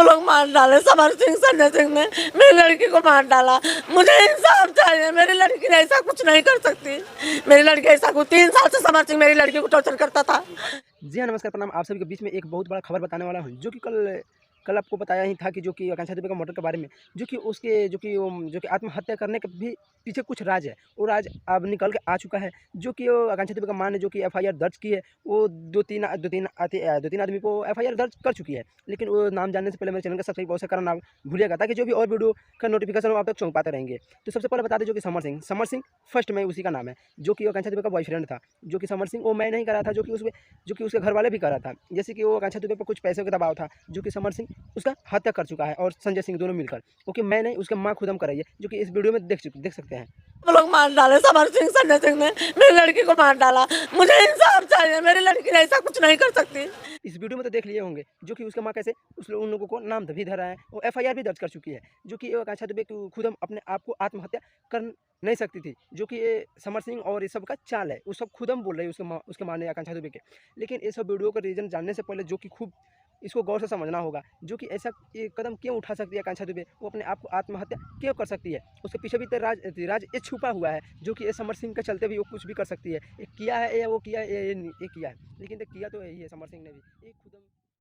वो लोग मार डाले। समर सिंह संजय सिंह ने मेरी लड़की को मार डाला। मुझे इंसाफ चाहिए। मेरी लड़की ऐसा कुछ नहीं कर सकती। मेरी लड़की ऐसा कुछ 3 साल से समर सिंह मेरी लड़की को टॉर्चर करता था। जी हाँ, नमस्कार, प्रणाम। आप सभी के बीच में एक बहुत बड़ा खबर बताने वाला हूँ, जो कि कल आपको बताया ही था कि जो कि आकांक्षा दुबे का मर्डर के बारे में, जो कि आत्महत्या करने के भी पीछे कुछ राज है। वो राज अब निकल के आ चुका है। जो कि वो आकांक्षा दुबे का माँ ने जो कि एफआईआर दर्ज की है, वो दो तीन आदमी को एफआईआर दर्ज कर चुकी है। लेकिन वो नाम जानने से पहले मेरे चैनल का सब्सक्राइब अवश्य करना भूलिएगा, ताकि जो भी और वीडियो का नोटिफिकेशन हो आप तक पहुँच पाते रहेंगे। तो सबसे पहले बता दें, जो कि समर सिंह फर्स्ट में उसी का नाम है, जो कि आकांक्षा दुबे का बॉयफ्रेंड था। जो कि समर सिंह वो मैं नहीं करा था, जो कि उसके घर वाले भी करा था। जैसे कि वो आकांक्षा दुबे पर कुछ पैसों का दबाव था, जो कि समर सिंह उसका हत्या कर चुका है, और संजय सिंह दोनों मिलकर, क्योंकि मैं नहीं, उसके माँ खुद हम कराई है, जो कि इस वीडियो में देख सकते हैं। वो लोग मार डाले। समर सिंह संजय सिंह ने मेरी लड़की को मार डाला। मुझे इंसाफ चाहिए। मेरी लड़की ऐसा कुछ नहीं कर सकती। इस वीडियो में तो देख लिए होंगे, जो कि उसके माँ कैसे उन लोगों को नाम भी धरा है, और एफआईआर भी दर्ज कर चुकी है। जो कि आकांक्षा दुबे खुद हम अपने आप को आत्महत्या कर नहीं सकती थी, जो कि ये समर सिंह और ये सब का चाल है। वो सब खुद हम बोल रहे हैं उसके माँ ने, आकांक्षा दुबे के। लेकिन ये सब वीडियो का रीजन जानने से पहले जो कि खूब इसको गौर से समझना होगा, जो कि ऐसा ये कदम क्यों उठा सकती है आकांक्षा दुबे, वो अपने आप को आत्महत्या क्यों कर सकती है। उसके पीछे भी तो राज ये छुपा हुआ है, जो कि ये समर सिंह के चलते भी वो कुछ भी कर सकती है। ये किया है, ये वो किया है, ये किया है, लेकिन किया तो यही है समर सिंह ने भी। ये खुद